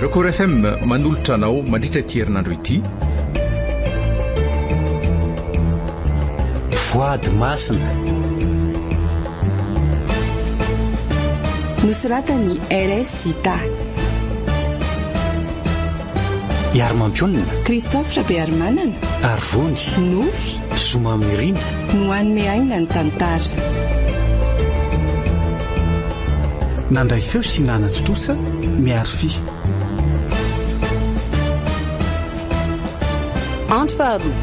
Raha FM manolotra anao mandritra ity herinandro ity. VOADY MASINA nosoratany RSITA Iarmampionina Christophe Bearmanana Arvony Nofy Somamirina Noanme aina ny tantara nandray feo sy nanatotosa miaro fi Andro Faharoa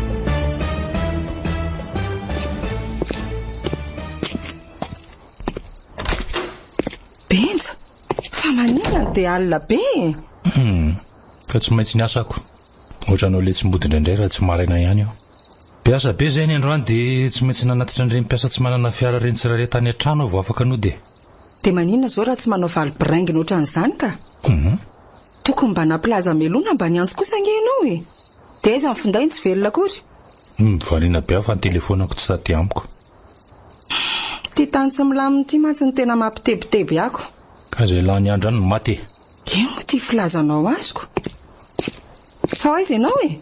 Benja fa maninona dia alina be ka tsy maintsy ny asako ohatranao le tsy mbody indraindray raha tsy maraina ihany aho mpiasa be zay ny androany dia tsy maintsy nanatitra an'ireny mpiasa tsy manana fiara reny tsirairay tany an-trano aho vao afaka no dia maninona zao raha tsy manao vali-braingina ohatran'izany ka tokony mba naplaza melona mba niantso kosa angenao e dia aiza ny finday tsy velona akory mivaliana be aho fa ny telefonako tsy saty amiko ty tany tsy milaminy ty mantsy ny tena mampitebiteby ako ka zay lany andro any no maty ino ty filazanao azoko fa aiza ianao e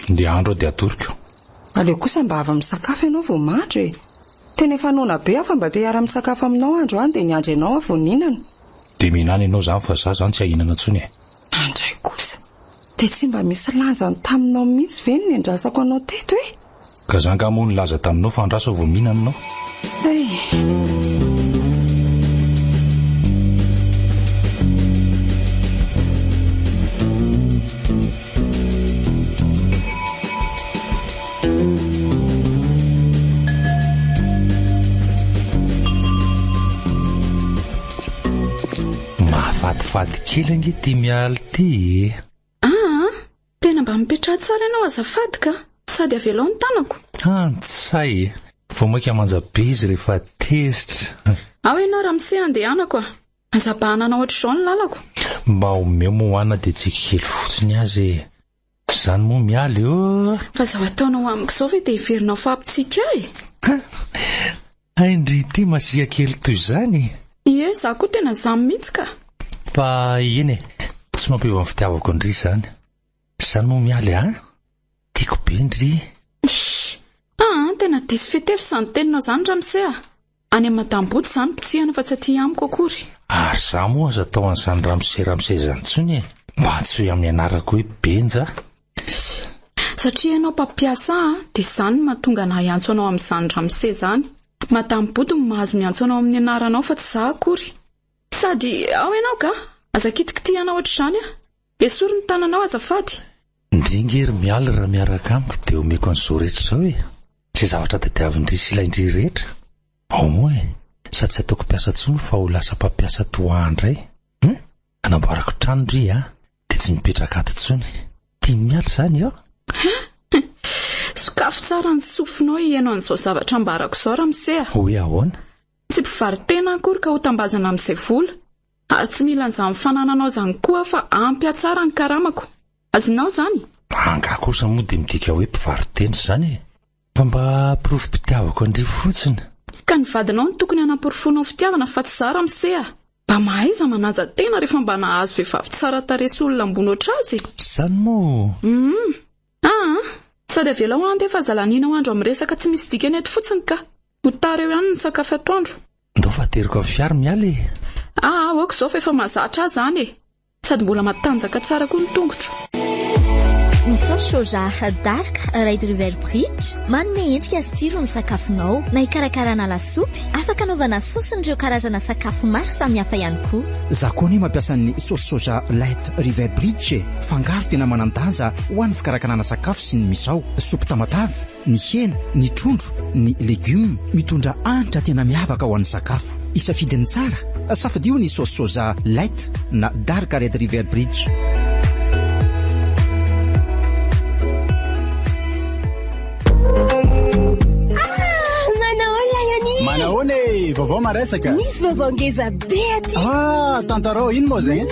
ndia andro dia atoriko aleo kosa mba avy misakafo ianao vao mandro e tena efa nona be aho fa mba te hiara-misakafo aminao andro any dia niandry ianao aho vao ninana dia mihinana ianao zany fa za zany tsy hahinana ntsony e andray kosa dia tsy mba misy lanjany taminao mihitsy ve ny andrasako anao teto e ka zany ka moa nilaza taminao fa andrasa vao mihinananao mahafatifaty kely ange ty mialy ty tena mba mipetra tsara ianao azafady ka sady avelao ny tanako antsay vao maika manja-be izy rehefa tezitra ao ianao raha mise andehanako azabahanana ohatr'izao ny lalako mba omeo moana dia tsika kely fotsiny azy zany moa mialy eo fa zaho ataonao amiko izao ve dia hiverinao fampitsika e haindry ty masika kely toy izany ie za koa tena zany mihitsy ka fa iny e tsy mampiova ny fitiavako ndry zany moa mialy tiako be ndry tena diso fetefy izany teninao zany raha mise any amin'ny madambody zany pitsihana fa tsy aty amiko akory ary za moa aza atao an'izany ramise zany tsony e mba tsy hoe amin'ny anarako hoe benja satria ianao mpampiasa dia izany mahatonga na hiantso anao amin'izany ramise zany madambody no mahazo miantso anao amin'ny anaranao fa tsy za akory sady ao ianao ka aza kitikitiana ohatr'izany esory ny tananao azafady ndringery mialy raha miaraka amiko dia omeko an'izao rehetra izao e tsy zavatra tadiavindry sy ilaindry rehetra ao moa e sady tsy ataoko mpiasa ntsony fa ho lasa mpampiasa toandray anamboarako trano ndry dia tsy mipetraka ato ntsony tia mialy zany ao sokafo tsara ny sofinao ianao an'izao zavatra ambarako izao raha mise hoe ahoana tsy mpivaritena akory ka ho tambazana amin'izay vola ary tsy mila n'izany fanananao zany koa fa ampy tsara ny karamako azonao zany anga kosa moa dia midika hoe mpivaritena zany e fa mba pirofo mpitiavako andry fotsiny ka ny vadinao ny tokony hanamporofonao fitiavana fa tsy za raha mise mba mahaiza manaja tena rehefa mba nahazo vehivavy tsara taresy olona ambony oatra azy zany moa sady avelao andeha fa zalaniana ho andro amin'ny resaka tsy misy dika eto fotsiny ka hotareo ihany ny sakafo atoandro ndao fa teriko amin'ny fiara mialy aoko izao fa efa mahazatra azy zany e sady mbola matanjaka tsara koa ny tongotro ny saosy soja dark ray de rivière bridge manome endrika sy tsiro ny sakafonao na hikarakarana lasopy afaka anaovana sosin'ireo karazana sakafo maro samihafa ihany koa za koa ny mampiasa ny saosy soja light rivière bridge fangaro tena manandanja ho an'ny fikarakarana sakafo sy ny misao sopy tamatavy ny hena ny trondro ny legioma mitondra anitra tena miavaka ho an'ny sakafo isafidiny tsara safadio ny saosy soja light na dark ray de rivière bridge Manaone, vovô maresaka. Misy vovô ngeza be aty. Tantara ino moa zay?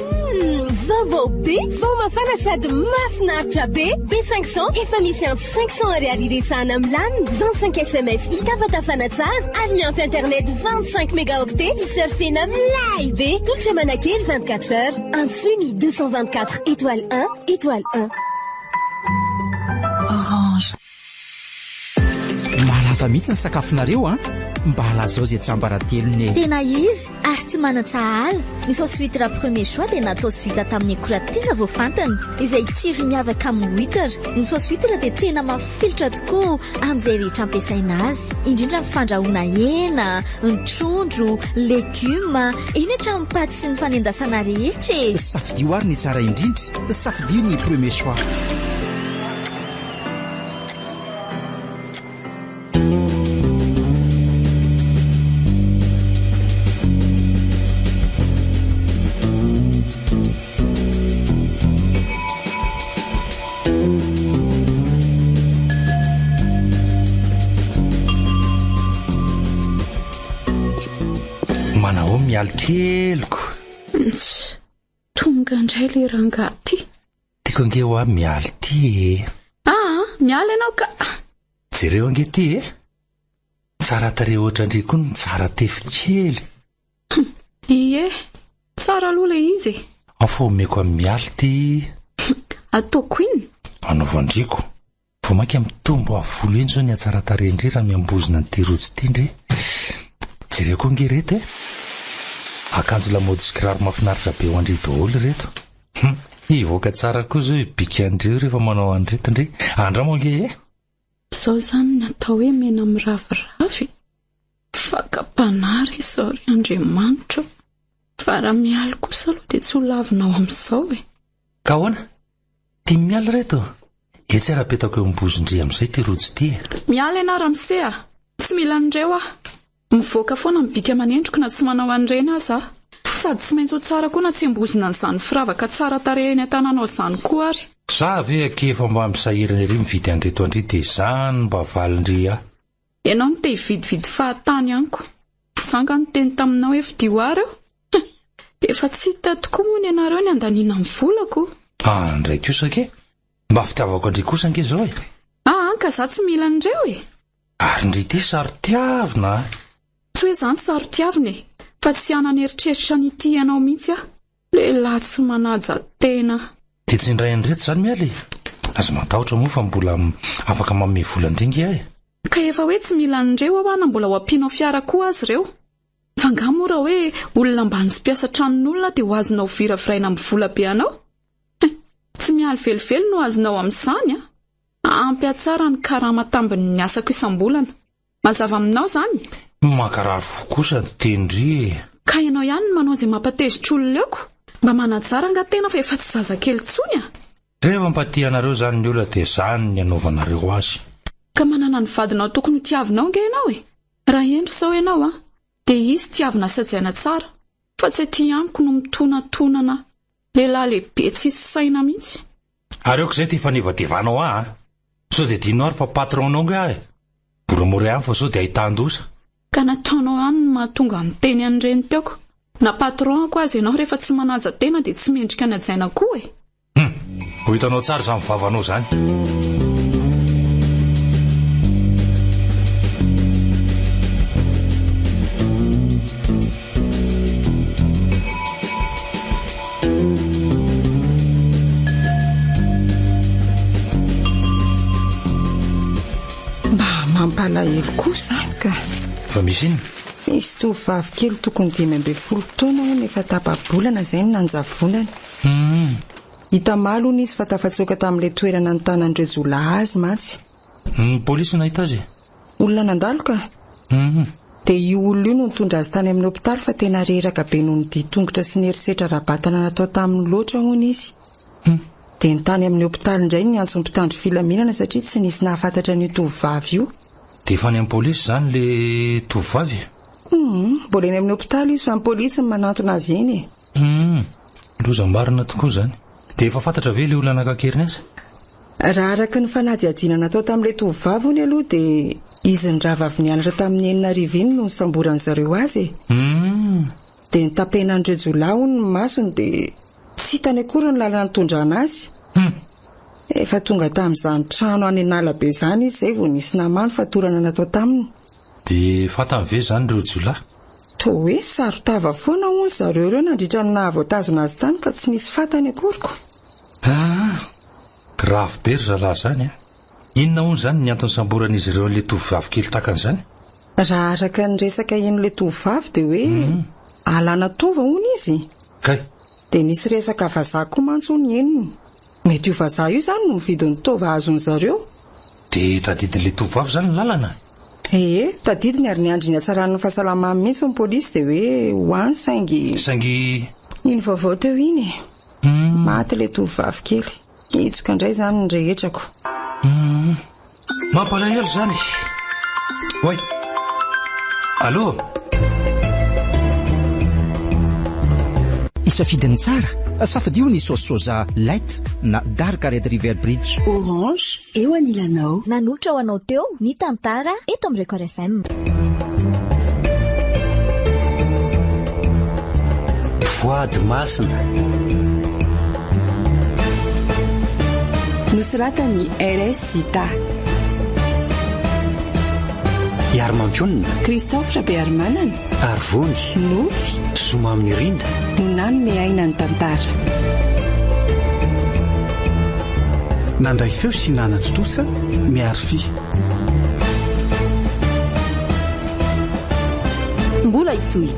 Vovô be, vao mafana sady mafinaritra be B500 efa misy ampy 500 ariary iresahana amin'ny laniny 25 SMS hitafantafana tsara ary miampy internet 25 mégaoctets isurfena milay be tolotra manakely 24 heures antsony 224 étoile 1 étoile 1. Orange. Malaza mihitsy ny sakafonareo mba lazao zay tsambaratelony. Tena izy ary tsy manatsahala. Ny saosy huître premier choix dia natao sy vita tamin'ny akora tena voafantany izay tsiro miavaka amin'ny huître. Ny saosy huître dia tena mafilotra tokoa amin'izay rehetra ampiasaina azy, indrindra amin'ny fandrahoana hena, ny trondro, legioma, eny hatramin'ny paty sy ny fanendasana rehetra. Safidio ary ny tsara indrindra, safidio ny premier choix. Manao mialikeliko. Tonga indray le rangaty. Tiako ange ho aho mialy ty. Mialy ianao ka. Jereo ange ty tsara tare ohatra ndray koa ny tsara tefikely. Ie, tsara aloha le izy. Afo omeko amin'ny mialy ty. Ataoko iny? Anaovandriko. Vao maika mitombo avolo eny zao ny atsara tare indray raha miambozina ny terotsy ty indray. Jereo koa nge reto akanjo lamaody sy kiraro mafinaritra be ho andry daholo reto. Ivoaka tsara koa zao ibika andreo rehefa manao andreto indray. Andra moa nge Zao zany natao hoe mena miraviravy. Fakapanary sori Andriamanitra. Fa raha mialy kosa aloha dia tsy ho lavinao amin'izao Ka hoana? Tia mialy reto? Etsy ara-petako eo ambozindray amin'izay terotsy ty. Mialy ianao Ramsea. Tsy mila andreo mivoaka foana mibika aman'endriko na tsy manao an'ireny aza. Sady tsy maintsy ho tsara koa na tsy ambozina n'izany firavaka tsara tarehy eny an-tananao izany koa ary. Za ve akefa mba misahirana ery mividy andreto andry dia izany mba valindry Ianao no te hividividy fahatany aniko. Sanga ny teny taminao hoe fidio ary eo. Efa tsy hita tokoa moa ny ianareo ny andaniana amin'ny volako. Ndray kosa ke? Mba fitiavako andry kosa ange zao ka za tsy mila andreo Ary ndry ty sary tiavina. Tsy hoe izany sary tiavina fa tsy anana eritreritra n'ity ianao mihitsy lehilahy tsy manaja tena. Dia tsy indray andreto izany mialy. Aza matahotra moa fa mbola afaka manome vola indringy Ka efa hoe tsy mila andreo na mbola ho ampianao fiara koa azy ireo. Fa angamora hoe olona mbany sy mpiasa tranon'olona dia ho azonao viraviraina amin'ny vola be anao. Tsy mialy velively no azonao amin'izany ampy tsara ny karama tambiny ny asako isam-bolana. Mazava aminao zany. Makarary fo kosa ny tendry. Ka ianao ihany no manao izay mampatezitra olona eoko. Mba manatsara nga tena fa efa tsy zazakely tsony Rehefa mpatianareo zany ny olona dia izany ny anaovanareo azy. Ka manana ny vadinao tokony tiavinao nge ianao Raha endry sao ianao dia izy tiavina sajaina tsara. Fa tsy ety amiko no mitonantonana lehilahy lehibe tsy saina mihitsy. Areoko izay ty fanevadevanao sao dia dinao ary fa patronao nge Boromory ihany fa sao dia ahitan-dosa. Ka nataonao ihany no mahatonga miteny an'ireny teoko. Na patron ako azy ianao rehefa tsy manaja tena dia tsy mendrika ny ajaina koa Ho hitanao tsara izany vavanao zany. Mampalahelo koa izany ka. Fa misy iny? Misy tovovavy kely tokony 12 taona nefa tapa-bolana izay no nanjavonany. Hita malo izy fa tafatsoaka tamin'ilay toerana nitanandreo zolahy azy mantsy. Ny polisy nahita azy? Olona nandalo ka. Dia io olona io no nitondra azy tany amin'ny hopitaly fa tena reraka be noho ny ditongotra sy ny herisetra rabatana natao tamin'ny loatra hono izy. Dia nitany amin'ny hopitaly indray ny antso mpitandro filaminana satria tsy nisy nahafantatra ny tovovavy io. Dia efa any amin'ny polisy izany le tovovavy? Mbola eny amin'ny hopitaly izy fa ny polisy ny manantona azy eny Lozam-barina tokoa izany. Dia efa fantatra ve ilay olona nankakeriny azy? Raha araka ny fanadihadiana natao tamin'ilay tovovavy ony aloha dia izy ny rava avy nianatra tamin'ny 9 iny no nisamboran'izareo azy. Dia nitapena andreo jolahy hono ny masony dia tsy hitany akory ny lalana nitondrana azy. Efa tonga tamin'izany trano any analabe izany izy izay vao nisy namany fatorana natao taminy. Dia fatany ve izany ireo jiolahy? Toa hoe sarotava foana hono zareo ireo nandritra ny nahavoatazona azy tany ka tsy nisy fatany akoriko. Grave be ry zalahy zany. Inona hono izany ny antony samboran'izy ireo an'ilay tovovavy kely takan'izany? Raha araka ny resaka en'ilay tovovavy dia hoe alana tova hono izy. Kay. Dia nisy resaka vazaha koa mantsy ny eniny. Mety io vazaha io izany no mividin'ny tova azony zareo. Dia tadidin'ilay tovovavy izany ny lalana? Tadidiny ary niandriny hatsaran'ny fahasalamana mihitsy ny polisy dia hoe hoany saingy iny vaovao teo iny. Maty ilay tovovavy kely. Itsoka indray izany ny rehetrako. Mampalahelo izany. Oay. Allô? Isafidiny tsara, safadio ny saosy soja light na dark red river bridge. Orange, eo anilanao. Nanolotra ho anao teo ny tantara eto amin'ny Record FM. Voady masina. Nosoratany RS Zita. Iarmampionina. Christophe Bearmanana. Arvony. Nofy. Zoma amin'ny rinda. Nonany miaina ny tantara. Nandray feo sy nanatotosa miaro fi. Mbola itoy.